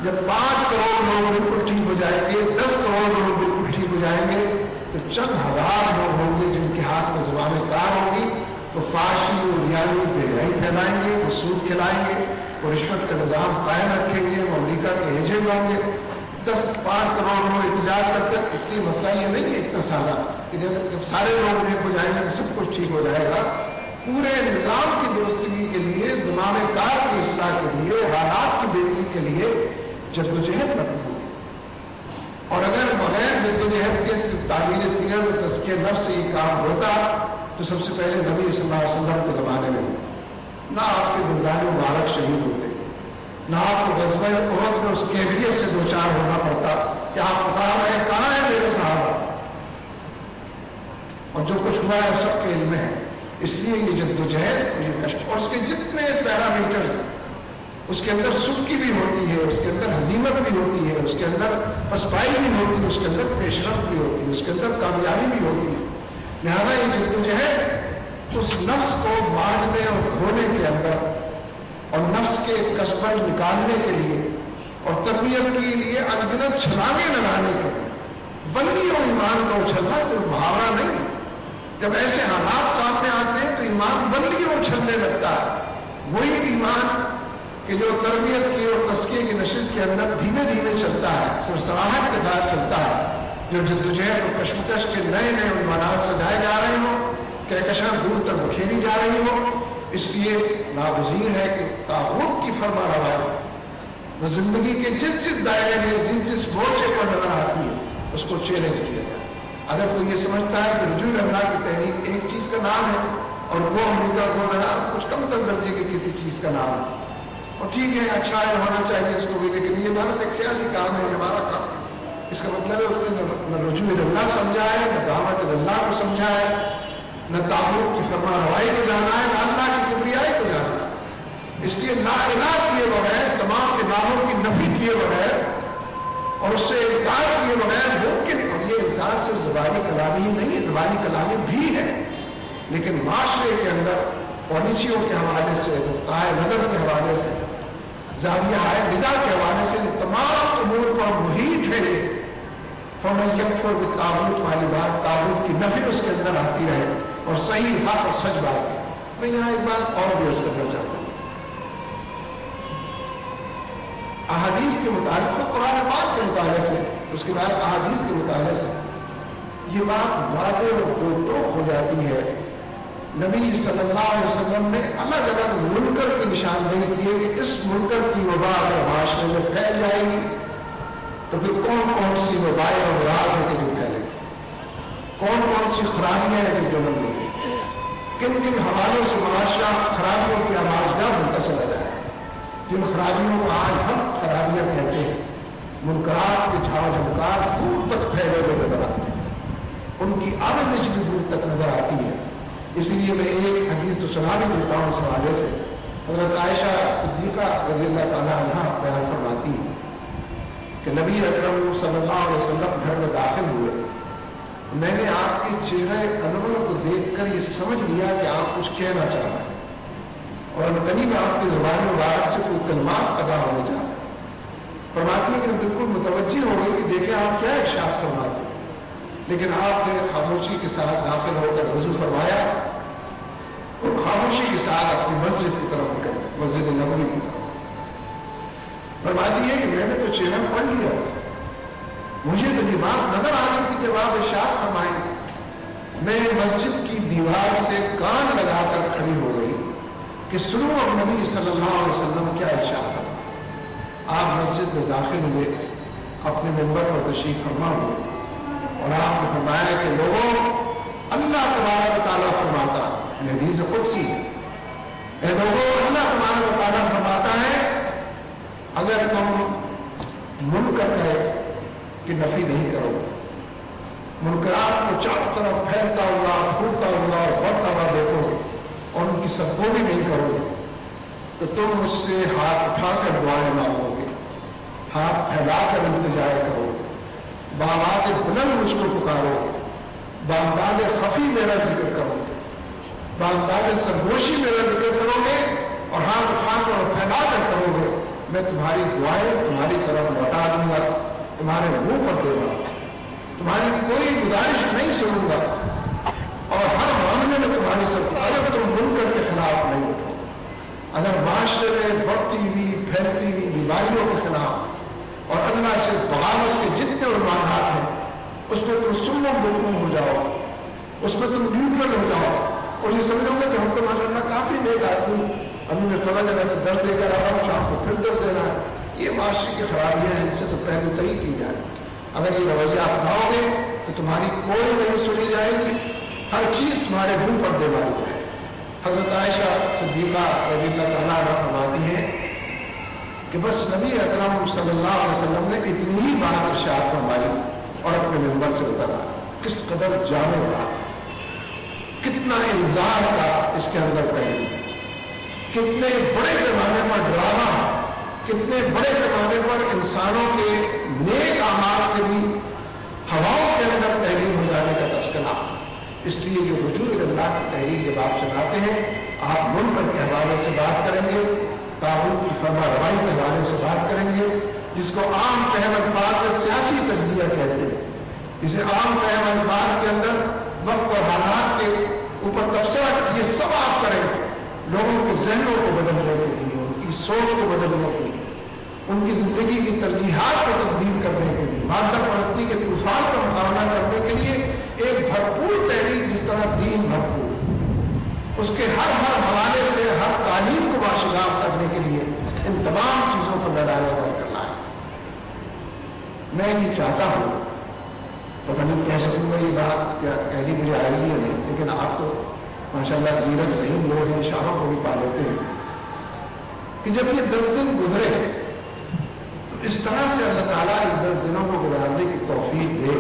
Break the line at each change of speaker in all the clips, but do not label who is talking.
جب 5 کروڑ لوگ بالکل ٹھیک ہو جائیں گے، 10 کروڑ لوگ بالکل ٹھیک ہو جائیں گے، تو چند ہزار لوگ ہوں گے جن کے ہاتھ میں زبان کار ہوگی، وہ فحاشی اور ریائی بے حیائی پھیلائیں گے، وہ سود کھلائیں گے، وہ رشوت کا نظام قائم رکھیں گے، وہ امریکہ کے ایجنٹ ہوں گے۔ 5 کروڑ لوگ احتجاج کرتے ہیں، اس لیے مسئلہ یہ نہیں ہے اتنا سادہ کہ جب سارے لوگ نیک ہو جائیں گے تو سب کچھ ٹھیک ہو جائے گا۔ پورے نظام کی درستگی کے لیے، زمانے کار کی اصلاح کے لیے، حالات کی بہتری کے لیے جدوجہد مطلوب ہوگی۔ اور اگر بغیر جدوجہد کے صرف تعبیر سیرت اور تزکیہ نفس سے یہ کام ہوتا تو سب سے پہلے نبی صلی اللہ علیہ وسلم کے زمانے میں نہ آپ کے دلدار مبارک شہید ہوتے، نہ آپ کو غزوہ احد میں اس کیفیت سے دوچار ہونا پڑتا کہ آپ بتا رہے ہیں کہاں ہے میرے صحابہ، اور جو کچھ ہوا ہے سب کے علم میں ہے۔ اس لیے یہ جدوجہد اور یہ کشٹ اور اس کے جتنے پیرامیٹرز ہیں، اس کے اندر سکی بھی ہوتی ہے، اس کے اندر ہزیمت بھی ہوتی ہے، اس کے اندر پسپائی بھی ہوتی ہے، اس کے اندر پیش رفت بھی ہوتی ہے، اس کے اندر کامیابی بھی ہوتی ہے۔ لہذا یہ جدوجہد اس نفس کو ماننے اور دھونے کے اندر اور نفس کے کسبٹ نکالنے کے لیے اور تربیت کے لیے انگنت چھلانگیں لگانے کے لیے، بندی اور ایمان کا اچھلنا صرف محاورہ نہیں ہے۔ جب ایسے حالات سامنے آتے ہیں تو ایمان بندی اور اچھلنے لگتا ہے۔ وہی ایمان کہ جو تربیت کی اور تزکیے کی نشست کے اندر دھیمے دھیمے چلتا ہے، سرسراہٹ کے ساتھ چلتا ہے، جو جدوجہد اور کشمکش کے نئے نئے عنوانات سجائے جا رہے ہوں، کہکشاں دور تک بکھیری جا رہی ہو۔ اس لیے ناگزیر ہے کہ طاغوت کی فرما روایی وہ زندگی کے جس دائرے میں جس مورچے پر نظر آتی ہے اس کو چیلنج کیا جائے۔ اگر کوئی یہ سمجھتا ہے کہ رجوع اللہ کی تحریک ایک چیز کا نام ہے اور وہ امریکہ کو کچھ کم تر درجے کی کسی چیز کا نام ہے، اور ٹھیک ہے اچھا ہے ہونا چاہیے اس کو بھی، لیکن یہ ہمارا ایک سیاسی کام ہے، ہمارا کام ہے، اس کا مطلب ہے اس نے نہ رجوع اللہ سمجھا ہے، نہ دعوت اللہ کو سمجھا ہے، نہ طاغوت کی فرما روائی کو جانا ہے، نہ اللہ کی کبریائی کو جانا ہے۔ اس لیے لا الہ کیے بغیر، تمام الہوں کی نفی کیے بغیر اور اس سے انکار کیے بغیر ممکن، اور یہ انکار صرف زبانی کلامی ہی نہیں ہے، زبانی کلامی بھی ہے، لیکن معاشرے کے اندر پالیسیوں کے حوالے سے، نقطۂ نظر کے حوالے سے، زاویہ نگاہ کے حوالے سے تمام امور پر محیط ہے۔ فمن یکفر بالطاغوت والی بات، طاغوت کی نفی اس کے اندر آتی رہے اور صحیح حق اور سچ بات ہے۔ میں یہاں ایک بات اور بھی عرض کرنا چاہتا ہوں، احادیث کے مطابق، قرآن پاک کے مطالعے سے، اس کے بعد احادیث کے مطالعے سے یہ بات واضح اور دو ٹوک ہو جاتی ہے۔ نبی صلی اللہ علیہ وسلم نے الگ الگ منکر کی نشاندہی کی ہے کہ اس منکر کی وبا اگر معاشرے میں پھیل جائے گی تو پھر کون کون سی وبائیں اور راز ہے کہ جو پھیلے گی، کون کون سی خرابیاں ہیں کہ جو جنم لیں گی، کن کن حوالوں سے معاشرہ خرابیوں کی آوازگاہ بنتا چلا جائے۔ جن خرابیوں کو آج ہم خرابیاں کہتے ہیں، منکرات کے جھاڑ جھنکار دور تک پھیلے ہوئے نظر آتے ہیں، ان کی آمدش بھی دور تک نظر آتی ہے۔ اسی لیے میں ایک حدیث تو سنا بھی دیتا ہوں اس حوالے سے۔ حضرت عائشہ صدیقہ رضی اللہ تعالیٰ عنہ بیان فرماتی ہے کہ نبی اکرم صلی اللہ علیہ وسلم گھر میں داخل ہوئے، میں نے آپ کے چہرے انور کو دیکھ کر یہ سمجھ لیا کہ آپ کچھ کہنا چاہ رہے ہیں، اور قریب آپ کی زبان مبارک سے کوئی کلمات ادا ہونے جا رہے ہیں۔ فرماتی ہے کہ بالکل متوجہ ہو گئی کہ دیکھیں آپ کیا ارشاد فرماتے ہیں، لیکن آپ نے خاموشی کے ساتھ داخل ہو کر وضو فرمایا اور خاموشی کے ساتھ اپنی مسجد کی طرف نکل، مسجد نبوی کی طرف۔ فرماتی ہے کہ میں نے تو چہرہ پڑھ لیا، مجھے تو یہ بات نظر آ گئی تھی جب آپ ارشاد فرمائیں، میں مسجد کی دیوار سے کان لگا کر کھڑی ہو گئی کہ سنو اب نبی صلی اللہ علیہ وسلم کیا ارشاد فرمایا۔ آپ مسجد میں داخل ہوئے، اپنے منبر پر تشریف فرما ہوئے، اور آپ نے فرمایا کہ لوگوں، اللہ تبارک و تعالیٰ فرماتا ہے، حدیث قدسی ہے، اے لوگوں اللہ تبارک و تعالیٰ فرماتا ہے اگر تم منکر ہے کہ نفی نہیں کرو گے، منکرات کو چاروں طرف پھیلتا ہوا، پھولتا ہوا اور بڑھتا ہوا دیکھو گے اور ان کی سرکوبی نہیں کرو گے، تو تم مجھ سے ہاتھ اٹھا کر دعائیں مانگو گے، ہاتھ پھیلا کر التجا کرو گے، بآواز بلند مجھ کو پکارو گے، بانداز خفی میرا ذکر کرو گے، بانداز سرگوشی میرا ذکر کرو گے، اور ہاتھ اٹھا کر اور پھیلا کر کرو گے، میں تمہاری دعائیں تمہاری طرف لوٹا دوں گا، تمہارے منہ پر دے گا، تمہاری کوئی گزارش نہیں سنوں گا، اور ہر معاملے میں تمہاری سب اگر تم منکر کے خلاف نہیں اٹھو، اگر معاشرے میں بڑھتی ہوئی پھیلتی ہوئی بیماریوں کے خلاف اور اللہ سے بغاوت کے جتنے عنوانات ہیں اس میں تم سنو بکم ہو جاؤ، اس میں تم نیوٹرل ہو جاؤ اور یہ سمجھو گے کہ ہم تو ماشاء اللہ کافی نیک آدمی، ابھی میں فلاں جگہ سے درد دے کر آ رہا ہوں، شام کو پھر درد دینا ہے، یہ معاشرے کی خرابیاں ہیں، ان سے تو پہلے طے کی جائے۔ اگر یہ رویہ اپناؤ گے تو تمہاری کوئی نہیں سنی جائے گی، ہر چیز تمہارے منہ پر دے ماری جائے۔ حضرت عائشہ صدیقہ رضی اللہ تعالیٰ عنہ فرماتی ہیں کہ بس نبی اکرم صلی اللہ علیہ وسلم نے اتنی ہی بات ارشاد فرمائی اور اپنے منبر سے اترا، کس قدر جامع تھا، کتنا انذار تھا اس کے اندر پہلے، کتنے بڑے پیمانے پر ڈرامہ، کتنے بڑے پیمانے پر انسانوں کے نیک اعمال کے بھی ہواؤں کے اندر تحریر ہو جانے کا تذکرہ۔ اس لیے جو وجود اللہ کی تحریر جب آپ چلاتے ہیں، آپ منکر کے حوالے سے بات کریں گے، طاغوت کی فرما روائی کے حوالے سے بات کریں گے، جس کو عام فہم الفاظ میں سیاسی تجزیہ کہتے ہیں، جسے عام فہم الفاظ کے اندر وقت اور حالات کے اوپر تبصرہ، یہ سب آپ کریں گے لوگوں کے ذہنوں کو بدلنے کے لیے، ان کی سوچ کو بدلنے کے لیے، ان کی زندگی کی ترجیحات کو تبدیل کرنے کے لیے، مادہ پرستی کے طوفان کا مقابلہ کرنے کے لیے ایک بھرپور تحریک، جس طرح دین بھرپور، اس کے ہر حوالے سے ہر تعلیم کو باشگاف کرنے کے لیے ان تمام چیزوں کو میدان پر کرنا ہے۔ میں یہ چاہتا ہوں، پتہ نہیں کہہ سکوں گا یہ بات کیا کہنی مجھے آئے گی یا نہیں، لیکن آپ تو ماشاءاللہ زیرک ذہین لوگ ہیں، اشاروں کو بھی پا لیتے ہیں، کہ جب یہ 10 دن گزرے تو اس طرح سے اللہ تعالیٰ اس 10 دنوں کو گزارنے کی توفیق دے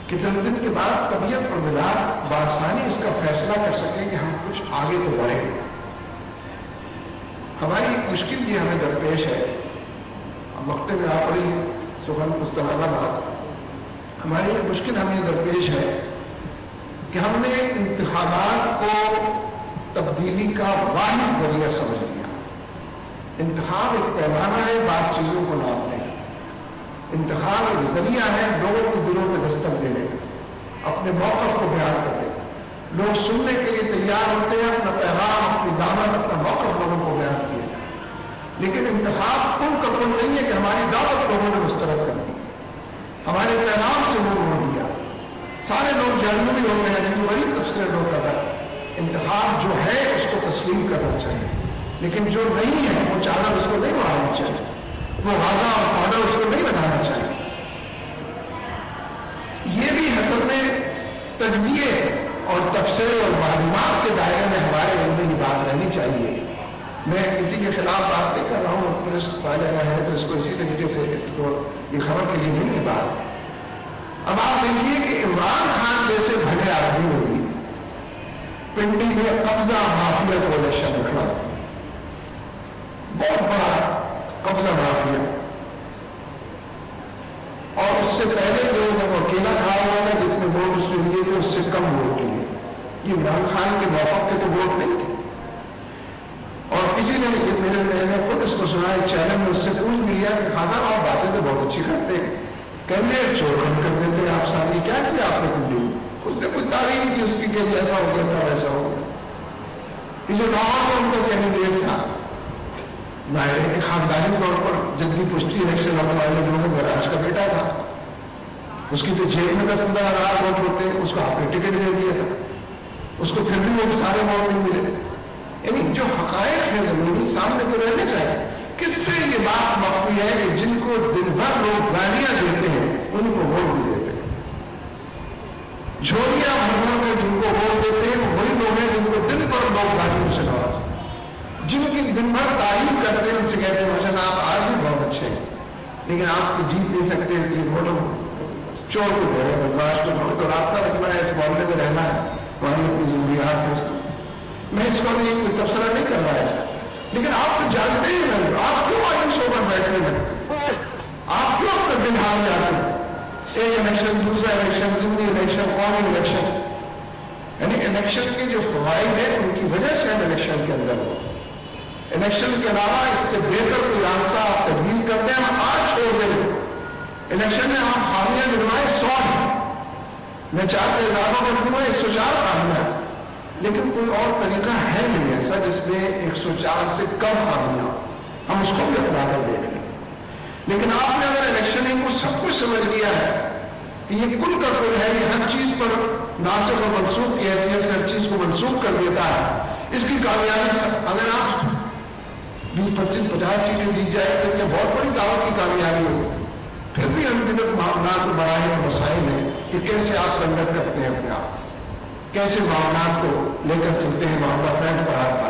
کہ 10 دن کے بعد طبیعت اور مزاج بآسانی اس کا فیصلہ کر سکیں کہ ہم کچھ آگے تو بڑھیں۔ ہماری ایک مشکل یہ ہمیں درپیش ہے، اب وقت میں آ پڑی ہے سخن مستمرہ بات، ہماری ایک مشکل ہمیں درپیش ہے کہ ہم نے انتخابات کو تبدیلی کا واحد ذریعہ سمجھ لیا۔ انتخاب ایک پیمانہ ہے بعض چیزوں کو ناپنے، انتخاب ایک ذریعہ ہے لوگوں کے دلوں میں دستک دینے، اپنے موقف کو بیان کرنے، لوگ سننے کے لیے تیار ہوتے ہیں، اپنا پیغام، اپنی دعوت، اپنا موقف لوگوں کو بیان کیا، لیکن انتخاب کل کا کل نہیں ہے کہ ہماری دعوت لوگوں نے مسترد کر دی، ہمارے پیغام سے وہ موڑ دیا، سارے لوگ جہنمی بھی ہو گئے ہیں، جن بڑی تفسیر لوگ کر رہا ہے۔ انتخاب جو ہے اس کو تسلیم کرنا چاہیے، لیکن جو نہیں ہے وہ چادر اس کو نہیں اڑانا چاہیے، وہ غازہ اور پاؤڈر اس کو نہیں لگانا چاہیے۔ یہ بھی حسب میں تجزیے اور تبصرے اور معلومات کے دائرے میں ہمارے علم کی بات رہنی چاہیے۔ میں کسی کے خلاف بات نہیں کر رہا ہوں، پولیس پایا گیا ہے تو اس کو اسی طریقے سے اس کو یہ خبر کے لیے نہیں ہے بات۔ اب آپ دیکھیے کہ عمران خان جیسے بھلے آدمی نے بھی پنڈی میں قبضہ مافیا کو الیکشن لکھا، بہت بڑا قبضہ مافیا، اور اس سے پہلے جو جب اکیلا کھڑا ہوا تھا جتنے ووٹ اس نے لیے تھے اس سے کم ووٹ لیے، یہ عمران خان کے موقف کے تو ووٹ نہیں تھے۔ اور کسی نے میں نے خود اس کو سنا ہے چینل میں، اس سے پوچھ بھی لیا کہ خانہ آپ باتیں تو بہت اچھی کرتے ہیں، کہنے چور کم کر دیتے آپ سامنے، کیا کیا آپ نے کبھی؟ اس نے کوئی تعریف کی اس کی کہ جیسا ہو گیا تھا ویسا ہو گیا۔ یہ جو لاہور میں ان کا کینڈیڈیٹ تھا، ظاہر ہے خاندانی طور پر جلدی پشتی الیکشن لڑنے والے لوگ مہاراج کا بیٹا تھا، اس کی تو جیل میں 10-15,000 ووٹ ہوتے، اس کو آپ نے ٹکٹ دے دیا تھا، اس کو پھر بھی وہ سارے ووٹ نہیں ملے۔ یعنی جو حقائق ہیں زمینی سامنے تو رہنے چاہیے۔ کس سے یہ بات مخفی ہے کہ جن کو دن بھر لوگ گالیاں دیتے ہیں ان کو ووٹ بھی دیتے ہیں، جھولیاں بھر بھر کر جن کو ووٹ دیتے ہیں وہی لوگ ہیں جن کو دن بھر لوگ گالیوں سے نوازتے ہیں، جن کی دن بھر تعریف کرتے ہیں ان سے کہتے ہیں ماشاء اللہ آپ آج بھی بہت اچھے ہیں، لیکن آپ تو جیت نہیں سکتے، اس لیے ووٹ چور کو دے رہے ہیں، بدماش کو ہمیں تو رابطہ رکھنا ہے، اس معاملے میں رہنا ہے، ہماری اپنی ضروریات ہے۔ میں اس کو بھی کوئی تبصرہ نہیں کر رہا ہے، لیکن آپ تو جانتے ہی نہیں، آپ کیوں مایوس ہو کر بیٹھنے لگتے، آپ کیوں اپنا دن ہار جاتے ہیں؟ ایک الیکشن، دوسرا الیکشن، ضمنی الیکشن، قومی الیکشن، یعنی الیکشن کے جو فوائد ہیں ان کی وجہ سے ہم الیکشن کے اندر ہو، الیکشن کے علاوہ اس سے بہتر کوئی راستہ آپ تجویز کرتے ہیں ہم آج چھوڑ دیں. الیکشن میں آپ خامیاں گنوائے 100 ہیں، میں 4 کے اضافہ کر دوں 104 خامیاں، لیکن کوئی اور طریقہ ہے نہیں ایسا جس میں 104 سے کم خامیاں ہم اس کو بھی اپنا کر دے لیں. لیکن آپ نے اگر الیکشننگ کو سب کچھ سمجھ لیا ہے کہ یہ کل کا کل ہے، یہ ہر چیز پر ناصب و منسوخ کی حیثیت سے ہر چیز کو منسوخ کر دیتا ہے، اس کی کامیابی اگر آپ 20 25 50 سیٹیں جیت جائے تو یہ بہت بڑی دعوت کی کامیابی ہو. پھر بھی ہم دنوں معاملات بڑھائے مسائل ہیں کہ کیسے آپ کنڈکٹ کرتے ہیں اپنے آپ، کیسے معاملات کو لے کر چلتے ہیں، معاملہ فین پر آپ